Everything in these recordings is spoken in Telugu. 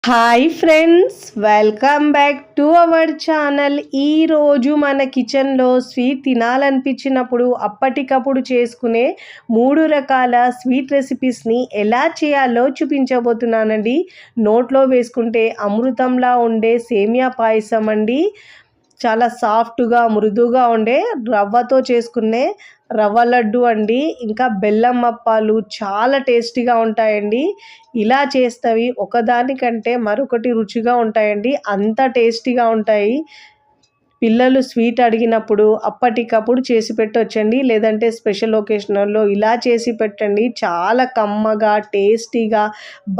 Hi friends, welcome back to our channel. ఈరోజు మన కిచెన్లో స్వీట్ తినాలనిపించినప్పుడు అప్పటికప్పుడు చేసుకునే 3 రకాల స్వీట్ రెసిపీస్ని ఎలా చేయాలో చూపించబోతున్నానండి. నోట్లో వేసుకుంటే అమృతంలా ఉండే సేమియా పాయసం అండి. చాలా సాఫ్ట్గా మృదువుగా ఉండే రవ్వతో చేసుకునే రవ్వ లడ్డు అండి. ఇంకా బెల్లం అప్పాలు చాలా టేస్టీగా ఉంటాయండి. ఇలా చేస్తవి ఒకదానికంటే మరొకటి రుచిగా ఉంటాయండి. అంత టేస్టీగా ఉంటాయి. పిల్లలు స్వీట్ అడిగినప్పుడు అప్పటికప్పుడు చేసి పెట్టొచ్చండి. లేదంటే స్పెషల్ ఒకేషనల్లో ఇలా చేసి పెట్టండి. చాలా కమ్మగా టేస్టీగా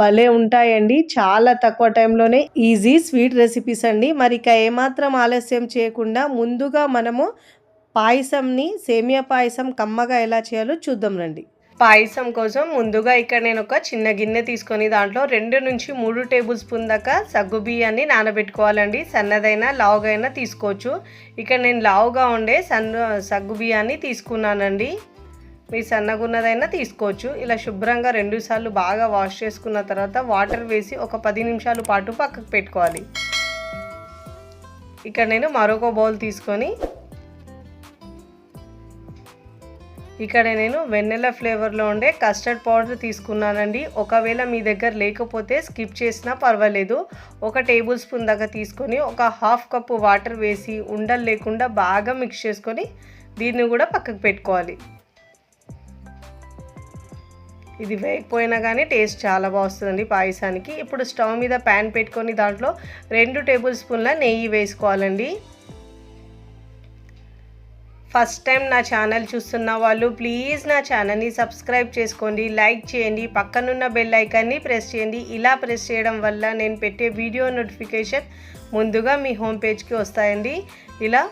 భలే ఉంటాయండి. చాలా తక్కువ టైంలోనే ఈజీ స్వీట్ రెసిపీస్ అండి. మరి ఇక ఏమాత్రం ఆలస్యం చేయకుండా ముందుగా మనము సేమియా పాయసం కమ్మగా ఎలా చేయాలో చూద్దాం రండి. పాయసం కోసం ముందుగా ఇక్కడ నేను ఒక చిన్న గిన్నె తీసుకొని దాంట్లో 2 నుంచి 3 టేబుల్ స్పూన్ దాకా సగ్గుబియ్యాన్ని నానబెట్టుకోవాలండి. సన్నదైనా లావుగైనా తీసుకోవచ్చు. ఇక్కడ నేను లావుగా ఉండే సగ్గుబియ్యాన్ని తీసుకున్నానండి. మీరు సన్నగున్నదైనా తీసుకోవచ్చు. ఇలా శుభ్రంగా 2 సార్లు బాగా వాష్ చేసుకున్న తర్వాత వాటర్ వేసి ఒక 10 నిమిషాల పాటు పక్కకు పెట్టుకోవాలి. ఇక్కడ నేను మరొక బౌల్ తీసుకొని ఇక్కడ నేను వెన్నెల ఫ్లేవర్లో ఉండే కస్టర్డ్ పౌడర్ తీసుకున్నానండి. ఒకవేళ మీ దగ్గర లేకపోతే స్కిప్ చేసినా పర్వాలేదు. 1 టేబుల్ స్పూన్ దాకా తీసుకొని ఒక 1/2 కప్పు వాటర్ వేసి ఉండలు లేకుండా బాగా మిక్స్ చేసుకొని దీన్ని కూడా పక్కకు పెట్టుకోవాలి. ఇది వేయకపోయినా కానీ టేస్ట్ చాలా బాగుంటుందండి పాయసానికి. ఇప్పుడు స్టవ్ మీద ప్యాన్ పెట్టుకొని దాంట్లో 2 టేబుల్ స్పూన్ల నెయ్యి వేసుకోవాలండి. ఫస్ట్ టైం నా ఛానల్ చూస్తున్న వాళ్ళు ప్లీజ్ నా ఛానల్ని సబ్స్క్రైబ్ చేసుకోండి, లైక్ చేయండి, పక్కనున్న బెల్ ఐకాన్ని ప్రెస్ చేయండి. ఇలా ప్రెస్ చేయడం వల్ల నేను పెట్టే వీడియో నోటిఫికేషన్ ముందుగా మీ హోమ్ పేజ్కి వస్తాయండి. ఇలా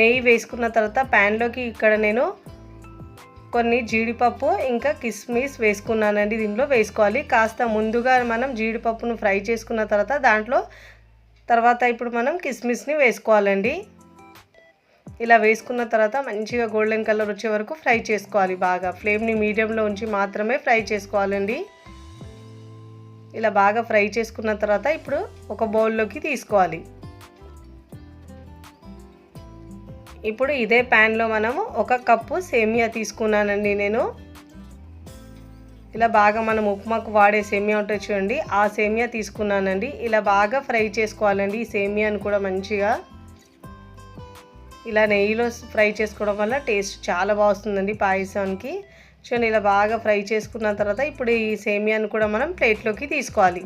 నెయ్యి వేసుకున్న తర్వాత ప్యాన్లోకి ఇక్కడ నేను కొన్ని జీడిపప్పు ఇంకా కిస్మిస్ వేసుకున్నానండి. దీంట్లో వేసుకోవాలి. కాస్త ముందుగా మనం జీడిపప్పును ఫ్రై చేసుకున్న తర్వాత ఇప్పుడు మనం కిస్మిస్ని వేసుకోవాలండి. ఇలా వేసుకున్న తర్వాత మంచిగా గోల్డెన్ కలర్ వచ్చే వరకు ఫ్రై చేసుకోవాలి. బాగా ఫ్లేమ్ని మీడియంలో ఉంచి మాత్రమే ఫ్రై చేసుకోవాలండి. ఇలా బాగా ఫ్రై చేసుకున్న తర్వాత ఇప్పుడు ఒక బౌల్లోకి తీసుకోవాలి. ఇప్పుడు ఇదే ప్యాన్లో మనము 1 కప్పు సేమియా తీసుకున్నానండి నేను. ఇలా బాగా మనం ఉప్మాకు వాడే సేమియా ఉంటుంది చూడండి, ఆ సేమియా తీసుకున్నానండి. ఇలా బాగా ఫ్రై చేసుకోవాలండి. ఈ సేమియాను కూడా మంచిగా ఇలా నెయ్యిలో ఫ్రై చేసుకోవడం వల్ల టేస్ట్ చాలా బాగుంటుందండి పాయసానికి. చూడండి ఇలా బాగా ఫ్రై చేసుకున్న తర్వాత ఇప్పుడు ఈ సేమియాను కూడా మనం ప్లేట్లోకి తీసుకోవాలి.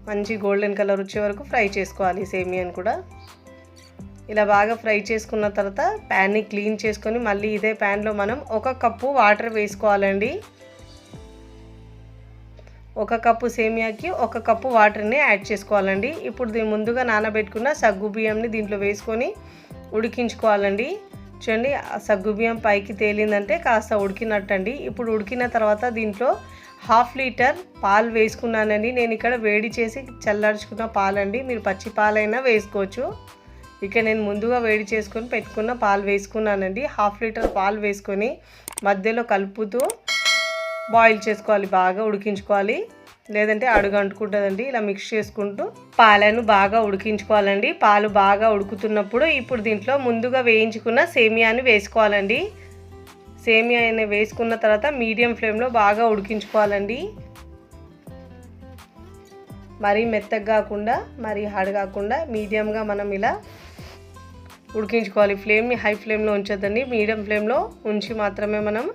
మంచి గోల్డెన్ కలర్ వచ్చే వరకు ఫ్రై చేసుకోవాలి సేమియాను కూడా. ఇలా బాగా ఫ్రై చేసుకున్న తర్వాత ప్యాన్ని క్లీన్ చేసుకొని మళ్ళీ ఇదే ప్యాన్లో మనం 1 కప్పు వాటర్ వేసుకోవాలండి. 1 కప్పు సేమియాకి 1 కప్పు వాటర్ని యాడ్ చేసుకోవాలండి. ఇప్పుడు ముందుగా నానబెట్టుకున్న సగ్గుబియ్యంని దీంట్లో వేసుకొని ఉడికించుకోవాలండి. చూడండి ఆ సగ్గుబియ్యం పైకి తేలిందంటే కాస్త ఉడికినట్టండి. ఇప్పుడు ఉడికిన తర్వాత దీంట్లో 1/2 లీటర్ పాలు వేసుకున్నానండి. నేను ఇక్కడ వేడి చేసి చల్లార్చుకున్న పాలండి. మీరు పచ్చి పాలైనా వేసుకోవచ్చు. ఇక నేను ముందుగా వేడి చేసుకొని పెట్టుకున్న పాలు వేసుకున్నానండి. 1/2 లీటర్ పాలు వేసుకొని మధ్యలో కలుపుతూ బాయిల్ చేసుకోవాలి, బాగా ఉడికించుకోవాలి. లేదంటే అడుగు అంటుకుంటుందండి. ఇలా మిక్స్ చేసుకుంటూ పాలను బాగా ఉడికించుకోవాలండి. పాలు బాగా ఉడుకుతున్నప్పుడు ఇప్పుడు దీంట్లో ముందుగా వేయించుకున్న సేమియాని వేసుకోవాలండి. సేమియాని వేసుకున్న తర్వాత మీడియం ఫ్లేమ్లో బాగా ఉడికించుకోవాలండి. మరీ మెత్తగా కాకుండా మరీ హార్డ్ కాకుండా మీడియంగా మనం ఇలా ఉడికించుకోవాలి. ఫ్లేమ్ని హై ఫ్లేమ్లో ఉంచొద్దండి, మీడియం ఫ్లేమ్లో ఉంచి మాత్రమే మనం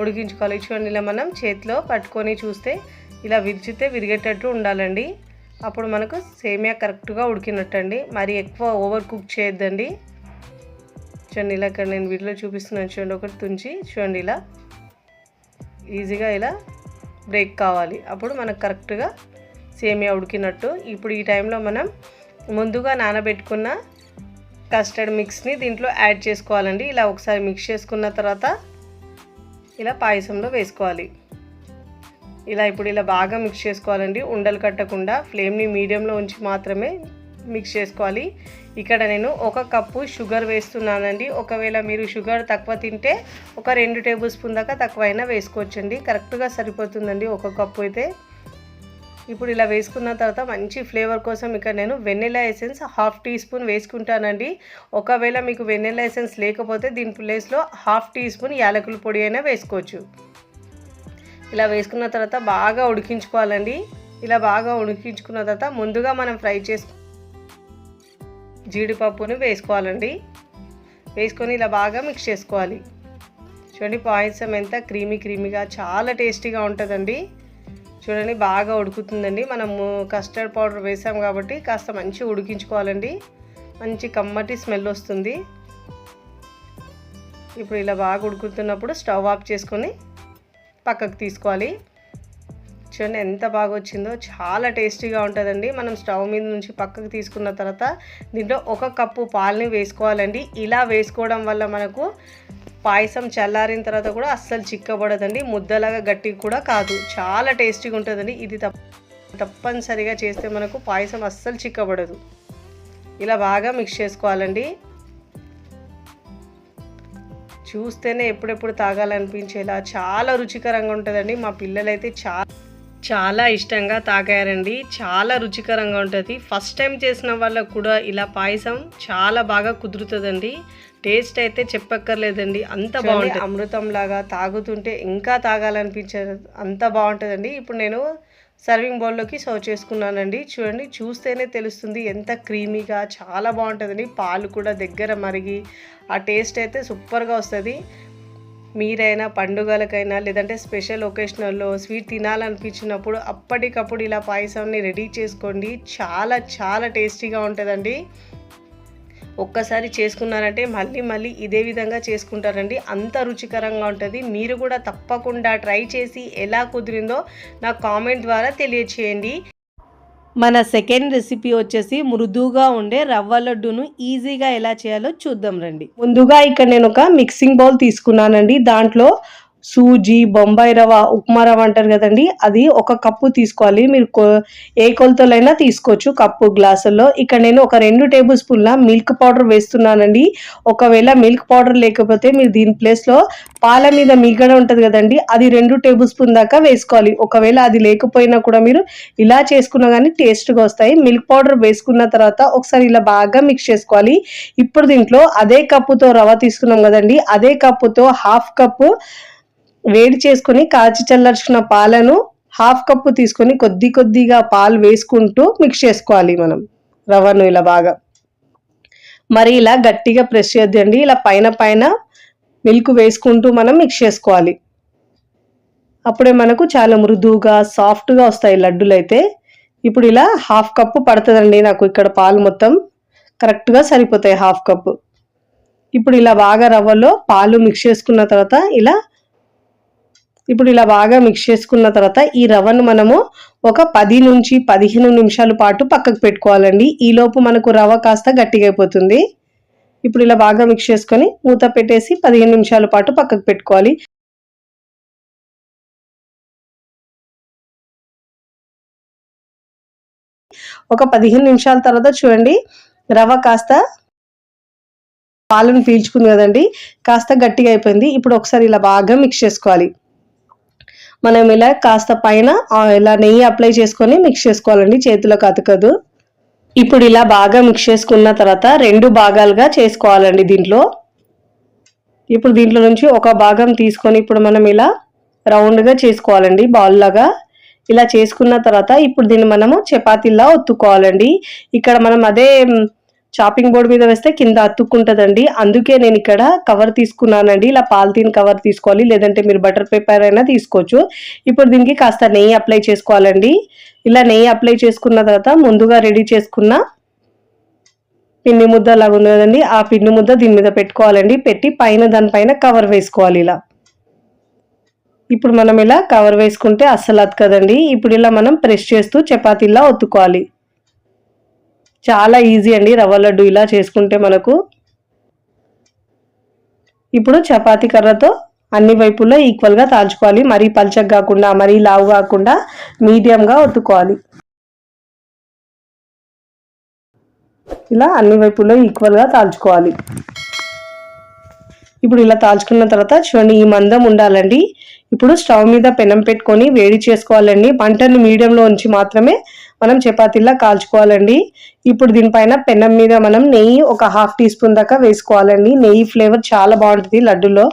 ఉడికించుకోవాలి. చూడండి ఇలా మనం చేతిలో పట్టుకొని చూస్తే ఇలా విరిగేటట్టు ఉండాలండి. అప్పుడు మనకు సేమియా కరెక్ట్గా ఉడికినట్టండి. మరి ఎక్కువ ఓవర్ కుక్ చేయొద్దండి. చూడండి ఇలా ఇక్కడ నేను వీడియోలో చూపిస్తున్నాను చూడండి. ఒకటి తుంచి చూడండి ఇలా ఈజీగా ఇలా బ్రేక్ కావాలి. అప్పుడు మనకు కరెక్ట్గా సేమియా ఉడికినట్టు. ఇప్పుడు ఈ టైంలో మనం ముందుగా నానబెట్టుకున్న కస్టర్డ్ మిక్స్ని దీంట్లో యాడ్ చేసుకోవాలండి. ఇలా ఒకసారి మిక్స్ చేసుకున్న తర్వాత ఇలా పాయసంలో వేసుకోవాలి. ఇప్పుడు ఇలా బాగా మిక్స్ చేసుకోవాలండి. ఉండలు కట్టకుండా ఫ్లేమ్ని మీడియంలో ఉంచి మాత్రమే మిక్స్ చేసుకోవాలి. ఇక్కడ నేను 1 కప్పు షుగర్ వేస్తున్నానండి. ఒకవేళ మీరు షుగర్ తక్కువ తింటే ఒక 2 టేబుల్ స్పూన్ దాకా తక్కువైనా వేసుకోవచ్చండి. కరెక్ట్గా సరిపోతుందండి 1 కప్పు అయితే. ఇప్పుడు ఇలా వేసుకున్న తర్వాత మంచి ఫ్లేవర్ కోసం ఇక్కడ నేను వెనిలా ఎసెన్స్ 1/2 టీ స్పూన్ వేసుకుంటానండి. ఒకవేళ మీకు వెనిలా ఎసెన్స్ లేకపోతే దీని ప్లేస్లో 1/2 టీ స్పూన్ యాలకుల పొడి అయినా వేసుకోవచ్చు. ఇలా వేసుకున్న తర్వాత బాగా ఉడికించుకోవాలండి. ఇలా బాగా ఉడికించుకున్న తర్వాత ముందుగా మనం ఫ్రై జీడిపప్పుని వేసుకోవాలండి. వేసుకొని ఇలా బాగా మిక్స్ చేసుకోవాలి. చూడండి పాయసం ఎంత క్రీమీగా చాలా టేస్టీగా ఉంటుందండి. చూడండి బాగా ఉడుకుతుందండి. మనము కస్టర్డ్ పౌడర్ వేసాం కాబట్టి కాస్త మంచిగా ఉడికించుకోవాలండి. మంచి కమ్మటి స్మెల్ వస్తుంది. ఇప్పుడు ఇలా బాగా ఉడుకుతున్నప్పుడు స్టవ్ ఆఫ్ చేసుకొని పక్కకు తీసుకోవాలి. చూడండి ఎంత బాగా వచ్చిందో, చాలా టేస్టీగా ఉంటుందండి. మనం స్టవ్ మీద నుంచి పక్కకు తీసుకున్న తర్వాత దీంట్లో 1 కప్పు పాలని వేసుకోవాలండి. ఇలా వేసుకోవడం వల్ల మనకు పాయసం చల్లారిన తర్వాత కూడా అస్సలు చిక్కబడదండి, ముద్దలాగా గట్టిగా కూడా కాదు, చాలా టేస్టీగా ఉంటుందండి. ఇది తప్పనిసరిగా చేస్తే మనకు పాయసం అస్సలు చిక్కబడదు. ఇలా బాగా మిక్స్ చేసుకోవాలండి. చూస్తేనే ఎప్పుడెప్పుడు తాగాలనిపించేలా చాలా రుచికరంగా ఉంటుందండి. మా పిల్లలైతే చాలా ఇష్టంగా తాగారండి. చాలా రుచికరంగా ఉంటుంది. ఫస్ట్ టైం చేసిన వాళ్ళకు కూడా ఇలా పాయసం చాలా బాగా కుదురుతుందండి. టేస్ట్ అయితే చెప్పక్కర్లేదండి, అంత బాగుంటుంది. అమృతం లాగా తాగుతుంటే ఇంకా తాగాలనిపించేది, అంత బాగుంటుందండి. ఇప్పుడు నేను సర్వింగ్ బౌల్లోకి సర్వ్ చేసుకున్నానండి. చూడండి, చూస్తేనే తెలుస్తుంది ఎంత క్రీమీగా, చాలా బాగుంటుందండి. పాలు కూడా దగ్గర మరిగి ఆ టేస్ట్ అయితే సూపర్గా వస్తుంది. మీరైనా పండుగలకైనా లేదంటే స్పెషల్ ఒకేషనల్లో స్వీట్ తినాలనిపించినప్పుడు అప్పటికప్పుడు ఇలా పాయసాన్ని రెడీ చేసుకోండి. చాలా టేస్టీగా ఉంటుందండి. ఒక్కసారి చేసుకున్నారంటే మళ్ళీ ఇదే విధంగా చేసుకుంటారండి, అంత రుచికరంగా ఉంటుంది. మీరు కూడా తప్పకుండా ట్రై చేసి ఎలా కుదిరిందో నాకు కామెంట్ ద్వారా తెలియచేయండి. మన సెకండ్ రెసిపీ వచ్చేసి మృదువుగా ఉండే రవ్వ లడ్డూను ఈజీగా ఎలా చేయాలో చూద్దాం రండి. ముందుగా ఇక్కడ నేను ఒక మిక్సింగ్ బౌల్ తీసుకున్నానండి. దాంట్లో సూజీ, బొంబాయి రవ్వ, ఉప్మా రవ్వ అంటారు కదండి, అది 1 కప్పు తీసుకోవాలి. మీరు ఏ కొలతలైనా తీసుకోవచ్చు, కప్పు గ్లాసుల్లో. ఇక్కడ నేను ఒక 2 టేబుల్ స్పూన్ల మిల్క్ పౌడర్ వేస్తున్నానండి. ఒకవేళ మిల్క్ పౌడర్ లేకపోతే మీరు దీని ప్లేస్లో పాల మీద మీగడ ఉంటుంది కదండి, అది 2 టేబుల్ స్పూన్ దాకా వేసుకోవాలి. ఒకవేళ అది లేకపోయినా కూడా మీరు ఇలా చేసుకున్నా కానీ టేస్ట్గా వస్తాయి. మిల్క్ పౌడర్ వేసుకున్న తర్వాత ఒకసారి ఇలా బాగా మిక్స్ చేసుకోవాలి. ఇప్పుడు దీంట్లో అదే కప్పుతో రవ్వ తీసుకున్నాం కదండి, అదే కప్పుతో 1/2 కప్పు వేడి చేసుకొని కాచి చల్లార్చుకున్న పాలను 1/2 కప్పు తీసుకొని కొద్దిగా పాలు వేసుకుంటూ మిక్స్ చేసుకోవాలి. మనం రవ్వను ఇలా బాగా, మరి ఇలా గట్టిగా ప్రెస్ చేయొద్దండి. ఇలా పైన మిల్క్ వేసుకుంటూ మనం మిక్స్ చేసుకోవాలి. అప్పుడే మనకు చాలా మృదువుగా సాఫ్ట్గా వస్తాయి లడ్డూలు అయితే. ఇప్పుడు ఇలా 1/2 కప్పు పడుతుందండి నాకు, ఇక్కడ పాలు మొత్తం కరెక్ట్గా సరిపోతాయి 1/2 కప్పు. ఇప్పుడు ఇలా బాగా రవ్వలో పాలు మిక్స్ చేసుకున్న తర్వాత ఇలా బాగా మిక్స్ చేసుకున్న తర్వాత ఈ రవ్వను మనము ఒక 10 నుంచి 15 నిమిషాల పాటు పక్కకు పెట్టుకోవాలండి. ఈలోపు మనకు రవ్వ కాస్త గట్టిగా అయిపోతుంది. ఇప్పుడు ఇలా బాగా మిక్స్ చేసుకొని మూత పెట్టేసి 15 నిమిషాల పాటు పక్కకు పెట్టుకోవాలి. ఒక 15 నిమిషాల తర్వాత చూడండి, రవ్వ కాస్త పాలను పీల్చుకుంది కదండి, కాస్త గట్టిగా అయిపోయింది. ఇప్పుడు ఒకసారి ఇలా బాగా మిక్స్ చేసుకోవాలి. మనం ఇలా కాస్త పైన ఇలా నెయ్యి అప్లై చేసుకొని మిక్స్ చేసుకోవాలండి, చేతిలోకి అతకదు. ఇప్పుడు ఇలా బాగా మిక్స్ చేసుకున్న తర్వాత 2 భాగాలుగా చేసుకోవాలండి. ఇప్పుడు దీంట్లో నుంచి ఒక భాగం తీసుకొని ఇప్పుడు మనం ఇలా రౌండ్గా చేసుకోవాలండి, బాల్ లాగా. ఇలా చేసుకున్న తర్వాత ఇప్పుడు దీన్ని మనము చపాతీలా ఒత్తుకోవాలండి. ఇక్కడ మనం అదే చాపింగ్ బోర్డ్ మీద వేస్తే కింద అతుక్కుంటుందండి, అందుకే నేను ఇక్కడ కవర్ తీసుకున్నానండి. ఇలా పాలిథీన్ కవర్ తీసుకోవాలి, లేదంటే మీరు బటర్ పేపర్ అయినా తీసుకోవచ్చు. ఇప్పుడు దీనికి కాస్త నెయ్యి అప్లై చేసుకోవాలండి. ఇలా నెయ్యి అప్లై చేసుకున్న తర్వాత ముందుగా రెడీ చేసుకున్న పిండి ముద్ద లాగా ఉంది కదండి, ఆ పిండి ముద్ద దీని మీద పెట్టుకోవాలండి. పెట్టి దానిపైన కవర్ వేసుకోవాలి ఇలా. ఇప్పుడు మనం ఇలా కవర్ వేసుకుంటే అస్సలు అతకదండి. ఇప్పుడు ఇలా మనం ప్రెస్ చేస్తూ చపాతీలా ఒత్తుకోవాలి. చాలా ఈజీ అండి రవ్వ లడ్డు ఇలా చేసుకుంటే మనకు. ఇప్పుడు చపాతీ కర్రతో అన్ని వైపుల్లో ఈక్వల్గా తాల్చుకోవాలి. మరీ పల్చగా కాకుండా మరీ లావు కాకుండా మీడియంగా ఒత్తుకోవాలి. ఇలా అన్ని వైపుల్లో ఈక్వల్గా తాల్చుకోవాలి. ఇప్పుడు ఇలా తాల్చుకున్న తర్వాత చూడండి, ఈ మందం ఉండాలండి. ఇప్పుడు స్టవ్ మీద పెనం పెట్టుకొని వేడి చేసుకోవాలండి. మంటను మీడియంలో ఉంచి మాత్రమే మనం చపాతీలా కాల్చుకోవాలండి. ఇప్పుడు దీనిపైన పెనం మీద మనం నెయ్యి ఒక 1/2 టీ స్పూన్ దాకా వేసుకోవాలండి. నెయ్యి ఫ్లేవర్ చాలా బాగుంటుంది లడ్డులో.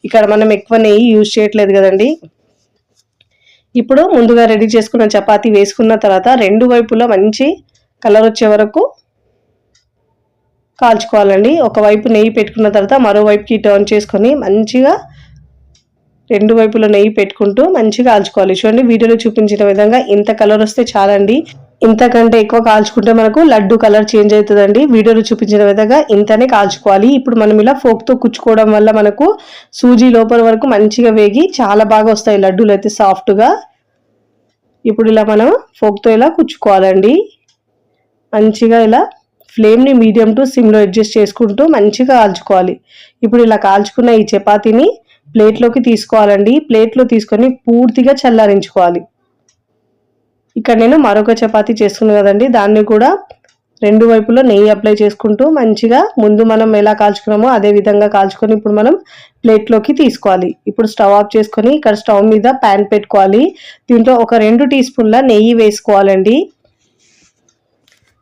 ఇక్కడ మనం ఎక్కువ నెయ్యి యూజ్ చేయట్లేదు కదండి. ఇప్పుడు ముందుగా రెడీ చేసుకున్న చపాతీ వేసుకున్న తర్వాత 2 వైపులా మంచి కలర్ వచ్చే వరకు కాల్చుకోవాలండి. ఒకవైపు నెయ్యి పెట్టుకున్న తర్వాత మరోవైపుకి టర్న్ చేసుకొని మంచిగా 2 వైపులా నెయ్యి పెట్టుకుంటూ మంచిగా కాల్చుకోవాలి. చూడండి వీడియోలో చూపించిన విధంగా ఇంత కలర్ వస్తే చాలండి. ఇంతకంటే ఎక్కువ కాల్చుకుంటే మనకు లడ్డు కలర్ చేంజ్ అవుతుందండి. వీడియోలో చూపించిన విధంగా ఇంతనే కాల్చుకోవాలి. ఇప్పుడు మనం ఇలా ఫోక్తో కుచ్చుకోవడం వల్ల మనకు సూజీ లోపల వరకు మంచిగా వేగి చాలా బాగా వస్తాయి లడ్డూలు అయితే సాఫ్ట్గా. ఇప్పుడు ఇలా మనం ఫోక్తో ఇలా కుచ్చుకోవాలండి. మంచిగా ఇలా ఫ్లేమ్ని మీడియం టు సిమ్లో అడ్జస్ట్ చేసుకుంటూ మంచిగా కాల్చుకోవాలి. ఇప్పుడు ఇలా కాల్చుకున్న ఈ చపాతీని ప్లేట్లోకి తీసుకోవాలండి. ప్లేట్లో తీసుకొని పూర్తిగా చల్లారించుకోవాలి. ఇక్కడ నేను మరొక చపాతీ చేస్తున్నాను కదండి, దాన్ని కూడా 2 వైపులో నెయ్యి అప్లై చేసుకుంటూ మంచిగా ముందు మనం ఎలా కాల్చుకున్నామో అదే విధంగా కాల్చుకొని ఇప్పుడు మనం ప్లేట్లోకి తీసుకోవాలి. ఇప్పుడు స్టవ్ ఆఫ్ చేసుకొని ఇక్కడ స్టవ్ మీద ప్యాన్ పెట్టుకోవాలి. దీంట్లో ఒక 2 టీ స్పూన్ల నెయ్యి వేసుకోవాలండి.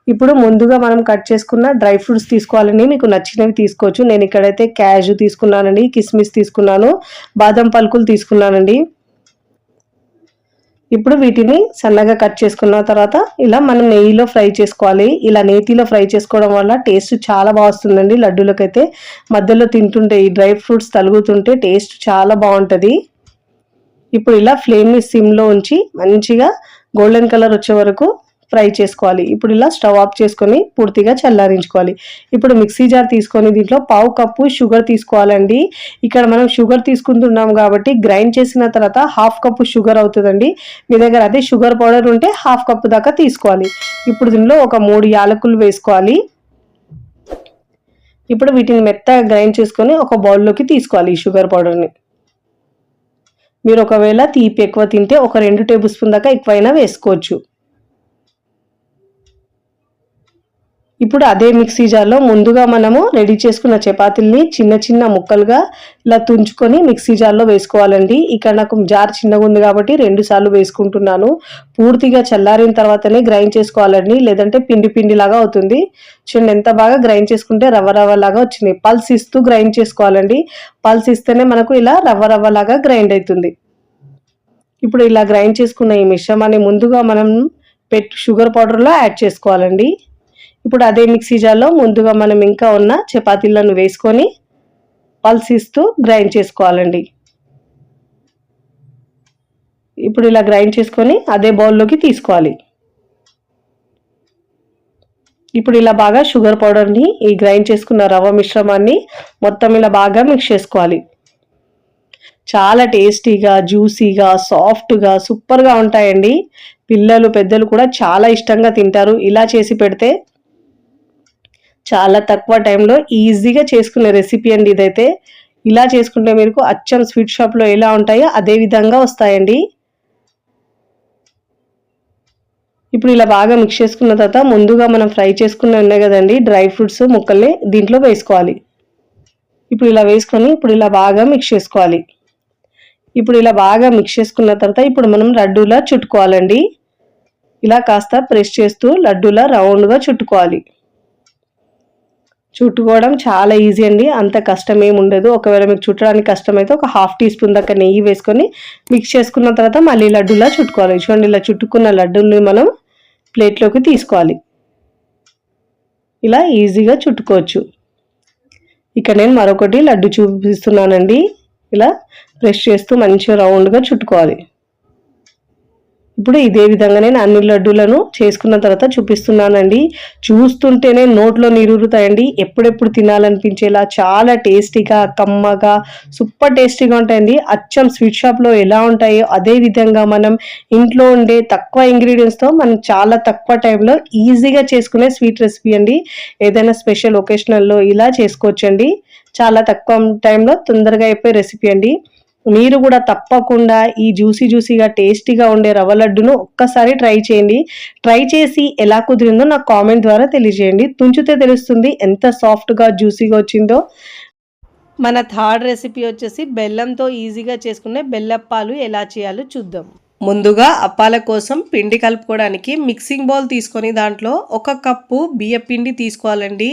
ఇప్పుడు ముందుగా మనం కట్ చేసుకున్న డ్రై ఫ్రూట్స్ తీసుకోవాలండి. మీకు నచ్చినవి తీసుకోవచ్చు. నేను ఇక్కడైతే క్యాషు తీసుకున్నానండి, కిస్మిస్ తీసుకున్నాను, బాదం పలుకులు తీసుకున్నానండి. ఇప్పుడు వీటిని సన్నగా కట్ చేసుకున్న తర్వాత ఇలా మనం నెయ్యిలో ఫ్రై చేసుకోవాలి. ఇలా నేతిలో ఫ్రై చేసుకోవడం వల్ల టేస్ట్ చాలా బాగా వస్తుందండి లడ్డూలకైతే. మధ్యలో తింటుంటే ఈ డ్రై ఫ్రూట్స్ తలుగుతుంటే టేస్ట్ చాలా బాగుంటుంది. ఇప్పుడు ఇలా ఫ్లేమ్ని సిమ్లో ఉంచి మంచిగా గోల్డెన్ కలర్ వచ్చే వరకు ఫ్రై చేసుకోవాలి. ఇప్పుడు ఇలా స్టవ్ ఆఫ్ చేసుకొని పూర్తిగా చల్లారించుకోవాలి. ఇప్పుడు మిక్సీ జార్ తీసుకొని దీంట్లో 1/2 కప్పు షుగర్ తీసుకోవాలండి. ఇక్కడ మనం షుగర్ తీసుకుంటున్నాం కాబట్టి గ్రైండ్ చేసిన తర్వాత 1/2 కప్పు షుగర్ అవుతుందండి. మీ దగ్గర అదే షుగర్ పౌడర్ ఉంటే 1/2 కప్పు దాకా తీసుకోవాలి. ఇప్పుడు దీనిలో ఒక 3 యాలకులు వేసుకోవాలి. ఇప్పుడు వీటిని మెత్తగా గ్రైండ్ చేసుకొని ఒక బౌల్లోకి తీసుకోవాలి ఈ షుగర్ పౌడర్ని. మీరు ఒకవేళ తీపి ఎక్కువ తింటే ఒక 2 టేబుల్ స్పూన్ దాకా ఎక్కువైనా వేసుకోవచ్చు. ఇప్పుడు అదే మిక్సీ జార్లో ముందుగా మనము రెడీ చేసుకున్న చపాతీల్ని చిన్న చిన్న ముక్కలుగా ఇలా తుంచుకొని మిక్సీ జార్లో వేసుకోవాలండి. ఇక్కడ నాకు జార్ చిన్నగా ఉంది కాబట్టి 2 సార్లు వేసుకుంటున్నాను. పూర్తిగా చల్లారిన తర్వాతనే గ్రైండ్ చేసుకోవాలండి, లేదంటే పిండి పిండి లాగా అవుతుంది. చూడండి ఎంత బాగా గ్రైండ్ చేసుకుంటే రవ్వ రవ్వ లాగా వచ్చింది. పల్స్ ఇస్తూ గ్రైండ్ చేసుకోవాలండి. పల్స్ ఇస్తేనే మనకు ఇలా రవ్వ రవ్వ లాగా గ్రైండ్ అవుతుంది. ఇప్పుడు ఇలా గ్రైండ్ చేసుకున్న ఈ మిశ్రమాన్ని ముందుగా మనం షుగర్ పౌడర్లో యాడ్ చేసుకోవాలండి. ఇప్పుడు అదే మిక్సీ జార్లో ముందుగా మనం ఇంకా ఉన్న చపాతీలను వేసుకొని పల్స్ ఇస్తూ గ్రైండ్ చేసుకోవాలండి. ఇప్పుడు ఇలా గ్రైండ్ చేసుకొని అదే బౌల్లోకి తీసుకోవాలి. ఇప్పుడు ఇలా బాగా షుగర్ పౌడర్ని ఈ గ్రైండ్ చేసుకున్న రవ్వ మిశ్రమాన్ని మొత్తం ఇలా బాగా మిక్స్ చేసుకోవాలి. చాలా టేస్టీగా, జ్యూసీగా, సాఫ్ట్గా, సూపర్గా ఉంటాయండి. పిల్లలు పెద్దలు కూడా చాలా ఇష్టంగా తింటారు ఇలా చేసి పెడితే. చాలా తక్కువ టైంలో ఈజీగా చేసుకునే రెసిపీ అండి ఇదైతే. ఇలా చేసుకుంటే మీకు అచ్చం స్వీట్ షాప్లో ఎలా ఉంటాయో అదే విధంగా వస్తాయండి. ఇప్పుడు ఇలా బాగా మిక్స్ చేసుకున్న తర్వాత ముందుగా మనం ఫ్రై చేసుకునే ఉన్నాయి కదండి డ్రై ఫ్రూట్స్ ముక్కల్ని దీంట్లో వేసుకోవాలి. ఇప్పుడు ఇలా వేసుకొని ఇప్పుడు ఇలా బాగా మిక్స్ చేసుకోవాలి. ఇప్పుడు ఇలా బాగా మిక్స్ చేసుకున్న తర్వాత ఇప్పుడు మనం లడ్డూలా చుట్టుకోవాలండి. ఇలా కాస్త ప్రెస్ చేస్తూ లడ్డూలా రౌండ్గా చుట్టుకోవాలి. చుట్టుకోవడం చాలా ఈజీ అండి, అంత కష్టం ఏమి ఉండదు. ఒకవేళ మీకు చుట్టడానికి కష్టమైతే ఒక 1/2 టీ స్పూన్ దాకా నెయ్యి వేసుకొని మిక్స్ చేసుకున్న తర్వాత మళ్ళీ లడ్డూలా చుట్టుకోవాలి. చూడండి ఇలా చుట్టుకున్న లడ్డూని మనం ప్లేట్లోకి తీసుకోవాలి. ఇలా ఈజీగా చుట్టుకోవచ్చు. ఇక్కడ నేను మరొకటి లడ్డు చూపిస్తున్నానండి. ఇలా ప్రెస్ చేస్తూ మంచిగా రౌండ్గా చుట్టుకోవాలి. ఇప్పుడు ఇదే విధంగా నేను అన్ని లడ్డూలను చేసుకున్న తర్వాత చూపిస్తున్నానండి. చూస్తుంటేనే నోట్లో నీరూరుతాయండి. ఎప్పుడెప్పుడు తినాలనిపించేలా చాలా టేస్టీగా, కమ్మగా, సూపర్ టేస్టీగా ఉంటాయండి. అచ్చం స్వీట్ షాప్లో ఎలా ఉంటాయో అదే విధంగా మనం ఇంట్లో ఉండే తక్కువ ఇంగ్రీడియంట్స్తో మనం చాలా తక్కువ టైంలో ఈజీగా చేసుకునే స్వీట్ రెసిపీ అండి. ఏదైనా స్పెషల్ ఒకేషనల్లో ఇలా చేసుకోవచ్చండి. చాలా తక్కువ టైంలో తొందరగా అయిపోయే రెసిపీ అండి. మీరు కూడా తప్పకుండా ఈ జ్యూసీగా టేస్టీగా ఉండే రవ్వ లడ్డును ఒక్కసారి ట్రై చేయండి. ట్రై చేసి ఎలా కుదిరిందో నాకు కామెంట్ ద్వారా తెలియజేయండి. తుంచితే తెలుస్తుంది ఎంత సాఫ్ట్గా జ్యూసీగా వచ్చిందో. మన థర్డ్ రెసిపీ వచ్చేసి బెల్లంతో ఈజీగా చేసుకునే బెల్లప్పాలు ఎలా చేయాలో చూద్దాం. ముందుగా అప్పాల కోసం పిండి కలుపుకోవడానికి మిక్సింగ్ బౌల్ తీసుకొని దాంట్లో 1 కప్పు బియ్య పిండి తీసుకోవాలండి.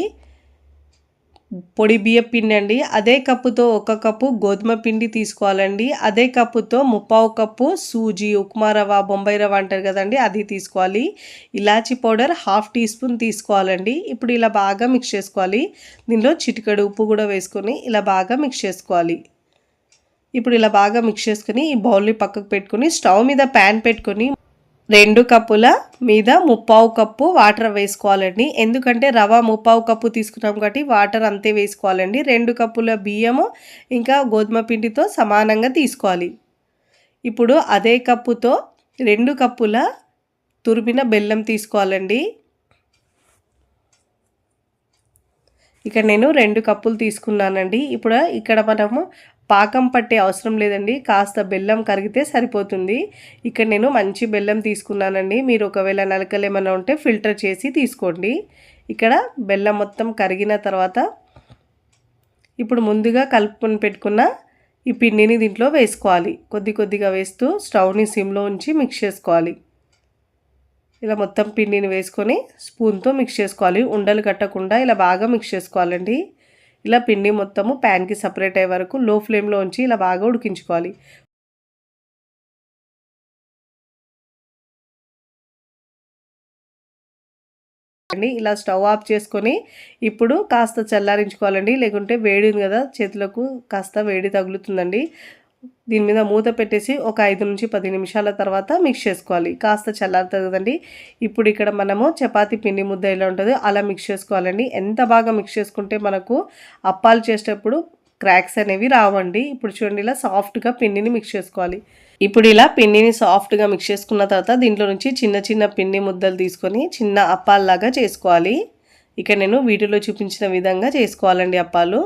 పొడి బియ్య పిండి అండి. అదే కప్పుతో 1 కప్పు గోధుమ పిండి తీసుకోవాలండి. అదే కప్పుతో 3/4 కప్పు సూజీ, ఉప్మా రవ్వ, బొంబాయి రవ్వ అంటారు కదండి, అది తీసుకోవాలి. ఇలాచీ పౌడర్ 1/2 టీ స్పూన్ తీసుకోవాలండి. ఇప్పుడు ఇలా బాగా మిక్స్ చేసుకోవాలి. దీనిలో చిటికెడు ఉప్పు కూడా వేసుకొని ఇలా బాగా మిక్స్ చేసుకోవాలి. ఇప్పుడు ఇలా బాగా మిక్స్ చేసుకొని ఈ బౌల్ని పక్కకు పెట్టుకొని స్టవ్ మీద ప్యాన్ పెట్టుకొని 2 కప్పుల మీద 3/4 కప్పు వాటర్ వేసుకోవాలండి. ఎందుకంటే రవ్వ 3/4 కప్పు తీసుకున్నాం కాబట్టి వాటర్ అంతే వేసుకోవాలండి. 2 కప్పుల బియ్యము ఇంకా గోధుమ పిండితో సమానంగా తీసుకోవాలి. ఇప్పుడు అదే కప్పుతో 2 కప్పుల తురిమిన బెల్లం తీసుకోవాలండి. ఇక్కడ నేను 2 కప్పులు తీసుకున్నానండి. ఇప్పుడు ఇక్కడ మనము పాకం పట్టే అవసరం లేదండి, కాస్త బెల్లం కరిగితే సరిపోతుంది. ఇక్కడ నేను మంచి బెల్లం తీసుకున్నానండి. మీరు ఒకవేళ నలకలు ఏమైనా ఉంటే ఫిల్టర్ చేసి తీసుకోండి. ఇక్కడ బెల్లం మొత్తం కరిగిన తర్వాత ఇప్పుడు ముందుగా కలుపుకొని పెట్టుకున్న ఈ పిండిని దీంట్లో వేసుకోవాలి. కొద్ది కొద్దిగా వేస్తూ స్టవ్ని సిమ్లో ఉంచి మిక్స్ చేసుకోవాలి. ఇలా మొత్తం పిండిని వేసుకొని స్పూన్తో మిక్స్ చేసుకోవాలి. ఉండలు కట్టకుండా ఇలా బాగా మిక్స్ చేసుకోవాలండి. ఇలా పిండి మొత్తము ప్యాన్కి సపరేట్ అయ్యే వరకు లో ఫ్లేమ్లో ఉంచి ఇలా బాగా ఉడికించుకోవాలి. ఇలా స్టవ్ ఆఫ్ చేసుకొని ఇప్పుడు కాస్త చల్లారించుకోవాలండి. లేకుంటే వేడి ఉంది కదా, చేతులకు కాస్త వేడి తగులుతుందండి. దీని మీద మూత పెట్టేసి ఒక 5 నుంచి 10 నిమిషాల తర్వాత మిక్స్ చేసుకోవాలి. కాస్త చల్లారుతుంది కదండి. ఇప్పుడు ఇక్కడ మనము చపాతీ పిండి ముద్ద ఎలా ఉంటుందో అలా మిక్స్ చేసుకోవాలండి. ఎంత బాగా మిక్స్ చేసుకుంటే మనకు అప్పాలు చేసేటప్పుడు క్రాక్స్ అనేవి రావండి. ఇప్పుడు చూడండి, ఇలా సాఫ్ట్గా పిండిని మిక్స్ చేసుకోవాలి. ఇప్పుడు ఇలా పిండిని సాఫ్ట్గా మిక్స్ చేసుకున్న తర్వాత దీంట్లో నుంచి చిన్న చిన్న పిండి ముద్దలు తీసుకొని చిన్న అప్పాల్లాగా చేసుకోవాలి. ఇక్కడ నేను వీడియోలో చూపించిన విధంగా చేసుకోవాలండి అప్పాలు.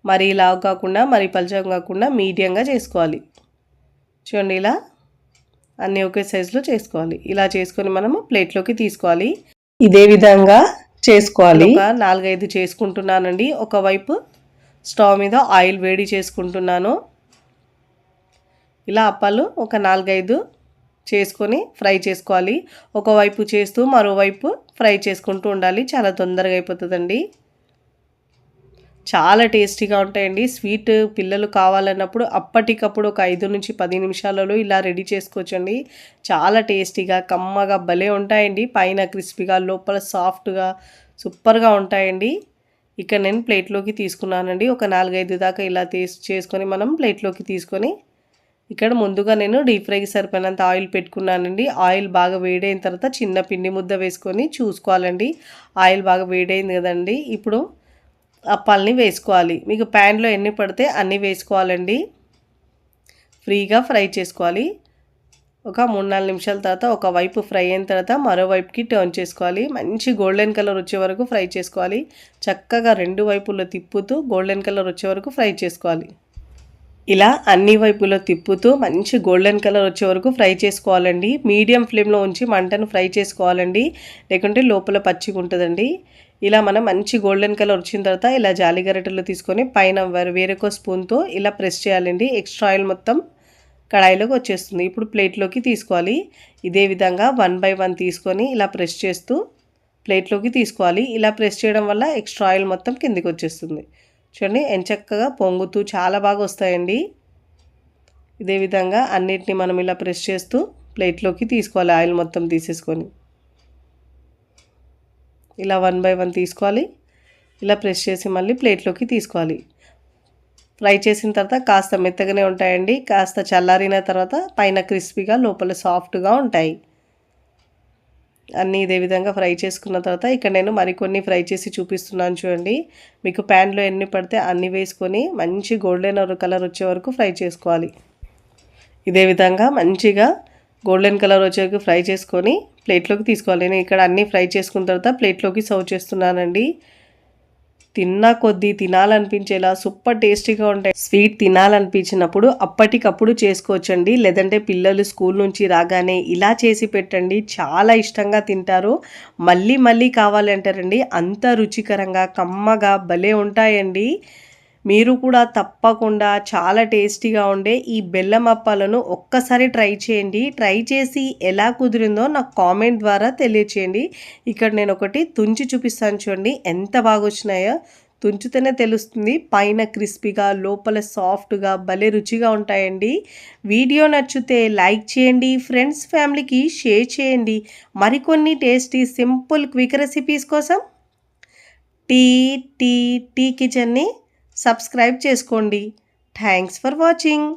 మరీ లావు కాకుండా మరీ పలచగా కాకుండా మీడియంగా చేసుకోవాలి. చూడండి, ఇలా అన్నీ ఒకే సైజులో చేసుకోవాలి. ఇలా చేసుకొని మనము ప్లేట్లోకి తీసుకోవాలి. ఇదే విధంగా చేసుకోవాలి. ఒక 4-5 చేసుకుంటున్నానండి. ఒకవైపు స్టవ్ మీద ఆయిల్ వేడి చేసుకుంటున్నాను. ఇలా అప్పాలు ఒక 4-5 చేసుకొని ఫ్రై చేసుకోవాలి. ఒకవైపు చేస్తూ మరోవైపు ఫ్రై చేసుకుంటూ ఉండాలి. చాలా తొందరగా అయిపోతుందండి. చాలా టేస్టీగా ఉంటాయండి. స్వీట్ పిల్లలు కావాలన్నప్పుడు అప్పటికప్పుడు ఒక 5 నుంచి 10 నిమిషాలలో ఇలా రెడీ చేసుకోవచ్చండి. చాలా టేస్టీగా కమ్మగా భలే ఉంటాయండి. పైన క్రిస్పీగా లోపల సాఫ్ట్గా సూపర్గా ఉంటాయండి. ఇక్కడ నేను ప్లేట్లోకి తీసుకున్నానండి. ఒక 4-5 దాకా ఇలా చేసుకొని మనం ప్లేట్లోకి తీసుకొని ఇక్కడ ముందుగా నేను డీప్ ఫ్రైకి సరిపోయినంత ఆయిల్ పెట్టుకున్నానండి. ఆయిల్ బాగా వేడైన తర్వాత చిన్న పిండి ముద్ద వేసుకొని చూసుకోవాలండి. ఆయిల్ బాగా వేడైంది కదండి. ఇప్పుడు అప్పాలని వేసుకోవాలి. మీకు ప్యాన్లో ఎన్ని పడితే అన్నీ వేసుకోవాలండి. ఫ్రీగా ఫ్రై చేసుకోవాలి. ఒక 3-4 నిమిషాల తర్వాత ఒక వైపు ఫ్రై అయిన తర్వాత మరోవైపుకి టర్న్ చేసుకోవాలి. మంచి గోల్డెన్ కలర్ వచ్చే వరకు ఫ్రై చేసుకోవాలి. చక్కగా 2 వైపుల్లో తిప్పుతూ గోల్డెన్ కలర్ వచ్చే వరకు ఫ్రై చేసుకోవాలి. ఇలా అన్ని వైపులో తిప్పుతూ మంచి గోల్డెన్ కలర్ వచ్చే వరకు ఫ్రై చేసుకోవాలండి. మీడియం ఫ్లేమ్లో ఉంచి మంటను ఫ్రై చేసుకోవాలండి, లేకుంటే లోపల పచ్చిగా ఉంటుందండి. ఇలా మనం మంచి గోల్డెన్ కలర్ వచ్చిన తర్వాత ఇలా జాలిగరిటెలు తీసుకొని పైన వేరొక స్పూన్తో ఇలా ప్రెస్ చేయాలండి. ఎక్స్ట్రా ఆయిల్ మొత్తం కడాయిలోకి వచ్చేస్తుంది. ఇప్పుడు ప్లేట్లోకి తీసుకోవాలి. ఇదే విధంగా 1 by 1 తీసుకొని ఇలా ప్రెస్ చేస్తూ ప్లేట్లోకి తీసుకోవాలి. ఇలా ప్రెస్ చేయడం వల్ల ఎక్స్ట్రా ఆయిల్ మొత్తం కిందికి వచ్చేస్తుంది. చూడండి, ఎంచక్కగా పొంగుతూ చాలా బాగా వస్తాయండి. ఇదే విధంగా అన్నిటిని మనం ఇలా ప్రెస్ చేస్తూ ప్లేట్లోకి తీసుకోవాలి. ఆయిల్ మొత్తం తీసేసుకొని ఇలా 1 by 1 తీసుకోవాలి. ఇలా ప్రెస్ చేసి మళ్ళీ ప్లేట్లోకి తీసుకోవాలి. ఫ్రై చేసిన తర్వాత కాస్త మెత్తగానే ఉంటాయండి. కాస్త చల్లారిన తర్వాత పైన క్రిస్పీగా లోపల సాఫ్ట్గా ఉంటాయి. అన్నీ ఇదే విధంగా ఫ్రై చేసుకున్న తర్వాత ఇక్కడ నేను మరికొన్ని ఫ్రై చేసి చూపిస్తున్నాను చూడండి. మీకు ప్యాన్లో ఎన్ని పడితే అన్ని వేసుకొని మంచి గోల్డెన్ కలర్ వచ్చే వరకు ఫ్రై చేసుకోవాలి. ఇదే విధంగా మంచిగా గోల్డెన్ కలర్ వచ్చే వరకు ఫ్రై చేసుకొని ప్లేట్లోకి తీసుకోవాలి. నేను ఇక్కడ అన్నీ ఫ్రై చేసుకున్న తర్వాత ప్లేట్లోకి సర్వ్ చేస్తున్నానండి. తిన్నా కొద్దీ తినాలనిపించేలా సూపర్ టేస్టీగా ఉంటాయి. స్వీట్ తినాలనిపించినప్పుడు అప్పటికప్పుడు చేసుకోవచ్చండి. లేదంటే పిల్లలు స్కూల్ నుంచి రాగానే ఇలా చేసి పెట్టండి, చాలా ఇష్టంగా తింటారు. మళ్ళీ మళ్ళీ కావాలంటారండి. అంత రుచికరంగా కమ్మగా భలే ఉంటాయండి. మీరు కూడా తప్పకుండా చాలా టేస్టీగా ఉండే ఈ బెల్లం అప్పాలను ఒక్కసారి ట్రై చేయండి. ట్రై చేసి ఎలా కుదిరిందో నాకు కామెంట్ ద్వారా తెలియచేయండి. ఇక్కడ నేను ఒకటి తుంచి చూపిస్తాను చూడండి, ఎంత బాగా వచ్చినాయో. తుంచితేనే తెలుస్తుంది. పైన క్రిస్పీగా, లోపల సాఫ్ట్గా భలే రుచిగా ఉంటాయండి. వీడియో నచ్చితే లైక్ చేయండి, ఫ్రెండ్స్ ఫ్యామిలీకి షేర్ చేయండి. మరికొన్ని టేస్టీ సింపుల్ క్విక్ రెసిపీస్ కోసం టీ టీ టీ కిచెన్ని సబ్స్క్రైబ్ చేసుకోండి. Thanks for watching.